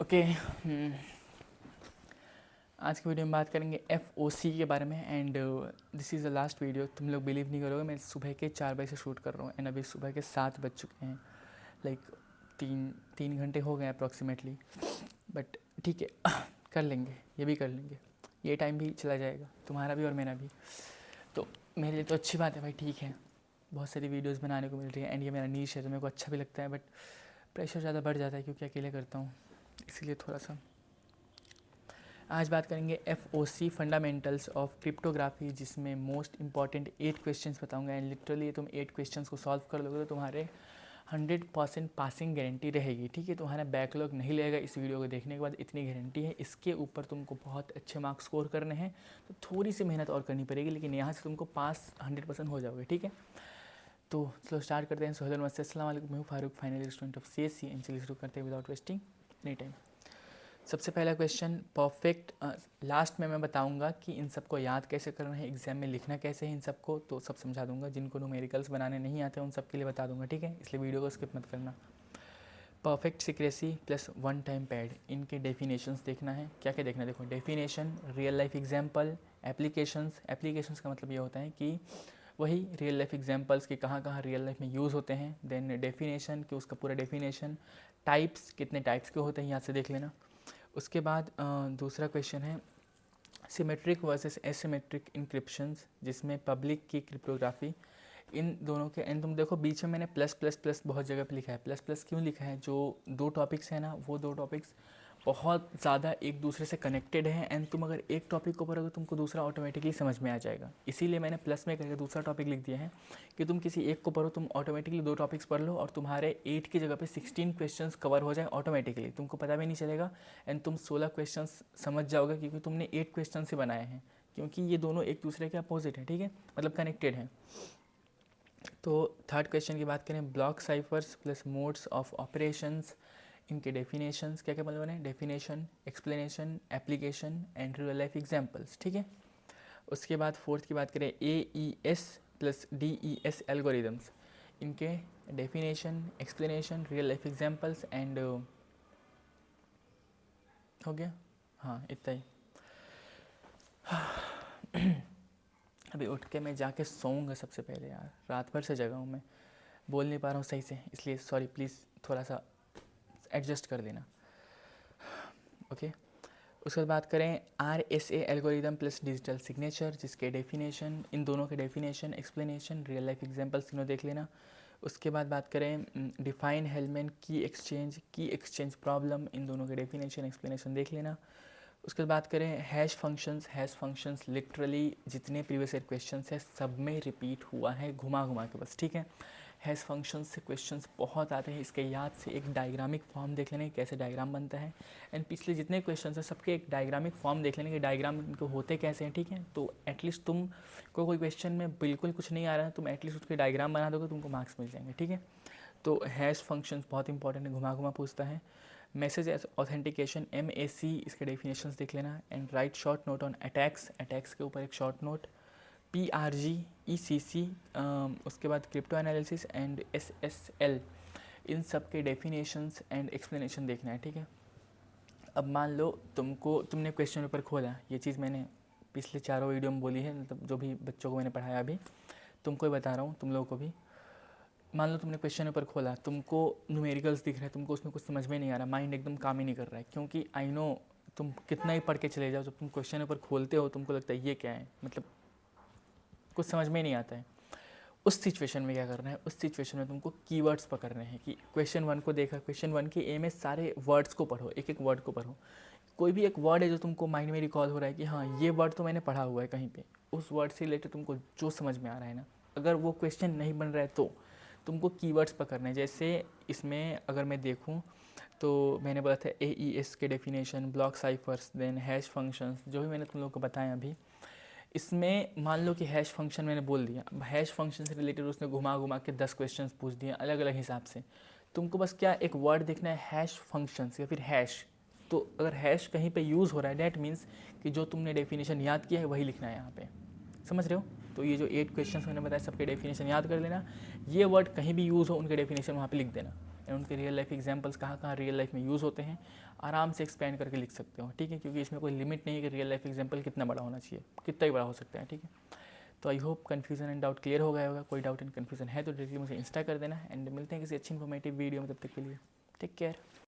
Okay. आज की video में बात करेंगे FOC के बारे में and this is the last video. तुम लोग बिलीव नहीं करोगे, मैं सुबह के 4 बजे से शूट कर रहा हूँ एंड अभी सुबह के 7 बज चुके हैं। लाइक तीन घंटे हो गए अप्रॉक्सीमेटली, बट ठीक है कर लेंगे, ये भी कर लेंगे। ये टाइम भी चला जाएगा, तुम्हारा भी और मेरा भी। तो मेरे लिए तो अच्छी बात है भाई, ठीक है। बहुत सारी वीडियोस बनाने को मिल रही है एंड ये मेरा नीश है तो मेरे को अच्छा भी लगता है, बट प्रेशर ज़्यादा बढ़ जाता है क्योंकि अकेले करता हूँ, इसीलिए थोड़ा सा। आज बात करेंगे FOC फंडामेंटल्स ऑफ क्रिप्टोग्राफी, जिसमें मोस्ट इंपॉर्टेंट 8 क्वेश्चंस बताऊंगा एंड लिटरली तुम 8 क्वेश्चंस को सॉल्व कर लोगे तो तुम्हारे 100% पासिंग गारंटी रहेगी। ठीक है, तुम्हारा बैकलॉग नहीं लगेगा इस वीडियो को देखने के बाद, इतनी गारंटी है। इसके ऊपर तुमको बहुत अच्छे मार्क्स स्कोर करने हैं तो थोड़ी सी मेहनत और करनी पड़ेगी, लेकिन यहाँ से तुमको पास 100% हो जाओगे। ठीक है, तो चलो स्टार्ट करते हैं। सोहेल नमस्ते, अस्सलाम वालेकुम, मैं हूँ Farooq, final student of CSC and चलिए शुरू करते हैं विदाउट वेस्टिंग एनी टाइम। सबसे पहला क्वेश्चन परफेक्ट, लास्ट में मैं बताऊंगा कि इन सबको याद कैसे करना है, एग्जाम में लिखना कैसे है इन सबको, तो सब समझा दूंगा। जिनको न्यूमेरिकल्स बनाने नहीं आते उन सब के लिए बता दूंगा, ठीक है, इसलिए वीडियो को स्किप मत करना। Perfect secrecy plus one time pad, इनके डेफिनेशंस देखना है। क्या क्या देखना है, देखो definition, real life example, applications. Applications का मतलब ये होता है कि वही रियल लाइफ एग्जाम्पल्स के कहाँ कहाँ रियल लाइफ में यूज़ होते हैं। देन डेफिनेशन कि उसका पूरा डेफिनेशन, टाइप्स कितने टाइप्स के होते हैं यहाँ से देख लेना। उसके बाद दूसरा क्वेश्चन है सिमेट्रिक वर्सेस एसिमेट्रिक इंक्रिप्शंस, जिसमें पब्लिक की क्रिप्टोग्राफी, इन दोनों के एंड तुम देखो बीच में मैंने प्लस प्लस प्लस बहुत जगह पे लिखा है। प्लस प्लस क्यों लिखा है, जो दो टॉपिक्स हैं ना, वो दो टॉपिक्स बहुत ज़्यादा एक दूसरे से कनेक्टेड हैं एंड तुम अगर एक टॉपिक को पढ़ोगे तुमको दूसरा ऑटोमेटिकली समझ में आ जाएगा। इसीलिए मैंने प्लस में करके दूसरा टॉपिक लिख दिया है कि तुम किसी एक को पढ़ो, तुम ऑटोमेटिकली दो टॉपिक्स पढ़ लो और तुम्हारे 8 की जगह पे 16 क्वेश्चंस कवर हो जाए ऑटोमेटिकली, तुमको पता भी नहीं चलेगा एंड तुम 16 क्वेश्चंस समझ जाओगे क्योंकि तुमने 8 क्वेश्चन से बनाए हैं, क्योंकि ये दोनों एक दूसरे के अपोजिट है। ठीक है, मतलब कनेक्टेड हैं। तो थर्ड क्वेश्चन की बात करें, block cyphers plus modes of operations, इनके डेफिनेशंस क्या क्या मतलब है, definition, explanation, application and real life examples. ठीक है, उसके बाद फोर्थ की बात करें AES प्लस DES एल्गोरिदम्स, इनके definition, explanation, real life examples and हो गया, हाँ इतना ही। अभी उठ के मैं जाके सोऊंगा सबसे पहले यार, रात भर से जगा हूँ मैं, बोल नहीं पा रहा हूँ सही से, इसलिए सॉरी, प्लीज़ थोड़ा सा एडजस्ट कर देना। ओके, उसके बाद बात करें RSA algorithm plus digital signature, जिसके डेफिनेशन, इन दोनों के definition, explanation, real life examples तीनों देख लेना। उसके बाद बात करें डिफाइन हेलमैन की एक्सचेंज प्रॉब्लम, इन दोनों के डेफिनेशन, एक्सप्लेनेशन देख लेना। उसके बाद बात करें हैश फंक्शंस लिटरली जितने प्रीवियस ईयर क्वेश्चंस है सब में रिपीट हुआ है घुमा घुमा के बस। ठीक है, हैश फंक्शंस से क्वेश्चंस बहुत आते हैं, इसके याद से एक डायग्रामिक फॉर्म देख लेने कैसे डायग्राम बनता है एंड पिछले जितने क्वेश्चंस हैं सबके एक डायग्रामिक फॉर्म देख लेने के डायग्राम इनको होते कैसे हैं। ठीक है, तो एटलीस्ट तुम को कोई क्वेश्चन में बिल्कुल कुछ नहीं आ रहा है, तुम एटलीस्ट उसके डायग्राम बना दोगे, तुमको मार्क्स मिल जाएंगे। ठीक है, तो हैश फंक्शंस बहुत इंपॉर्टेंट है, घुमा घुमा पूछता है। मैसेज ऑथेंटिकेशन MAC, इसके डेफिनेशंस देख लेना and right short note on attacks के ऊपर एक शॉर्ट नोट। PRG ECC, उसके बाद क्रिप्टो एनालिसिस एंड SSL, इन सब के डेफिनेशंस एंड एक्सप्लेनेशन देखना है। ठीक है, अब मान लो तुमने क्वेश्चन पेपर खोला, ये चीज़ मैंने पिछले चारों वीडियो में बोली है, मतलब जो भी बच्चों को मैंने पढ़ाया अभी तुमको ही बता रहा हूँ, तुम लोगों को भी। मान लो तुमने क्वेश्चन पेपर खोला, तुमको न्यूमेरिकल्स दिख रहे हैं, तुमको उसमें कुछ समझ में नहीं आ रहा, माइंड एकदम काम ही नहीं कर रहा है, क्योंकि आई नो तुम कितना ही पढ़ के चले जाओ, जब तुम क्वेश्चन पेपर खोलते हो तुमको लगता है ये क्या है, मतलब कुछ समझ में नहीं आता है। उस सिचुएशन में क्या करना है, उस सिचुएशन में तुमको कीवर्ड्स पकड़ने हैं कि क्वेश्चन 1 को देखा, क्वेश्चन 1 के ए में सारे वर्ड्स को पढ़ो, एक एक वर्ड को पढ़ो। कोई भी एक वर्ड है जो तुमको माइंड में रिकॉल हो रहा है कि हाँ ये वर्ड तो मैंने पढ़ा हुआ है कहीं पे, उस वर्ड से रिलेटेड तुमको जो समझ में आ रहा है ना, अगर वो क्वेश्चन नहीं बन रहा है तो तुमको कीवर्ड्स पकड़ने हैं। जैसे इसमें अगर मैं देखूँ तो मैंने बोला था AES के definition, block ciphers, then hash functions, जो भी मैंने तुम लोगों को बताया अभी। इसमें मान लो कि हैश फंक्शन मैंने बोल दिया, अब हैश फंक्शन से रिलेटेड उसने घुमा घुमा के 10 क्वेश्चंस पूछ दिए अलग अलग हिसाब से। तुमको बस क्या एक वर्ड देखना है हैश फंक्शंस या फिर हैश, तो अगर हैश कहीं पे यूज़ हो रहा है डैट मीन्स कि जो तुमने डेफिनेशन याद किया है वही लिखना है यहाँ पे, समझ रहे हो। तो ये जो 8 क्वेश्चंस मैंने बताया सबके डेफिनेशन याद कर लेना, ये वर्ड कहीं भी यूज़ हो उनके डेफिनेशन वहाँ पे लिख देना। एंड उनके रियल लाइफ एग्जाम्पल्स कहाँ कहाँ रियल लाइफ में यूज़ होते हैं आराम से एक्सपेंड करके लिख सकते हो, ठीक है, क्योंकि इसमें कोई लिमिट नहीं है कि रियल लाइफ एग्जाम्पल कितना बड़ा होना चाहिए, कितना ही बड़ा हो सकता है, ठीक है। तो I hope confusion and doubt clear हो गया होगा। कोई डाउट एंड कन्फ्यूजन है तो डायरेक्टली मुझे इंस्टा कर देना एंड मिलते हैं किसी अच्छी इन्फॉर्मेटिव वीडियो में, तब तक के लिए टेक केयर।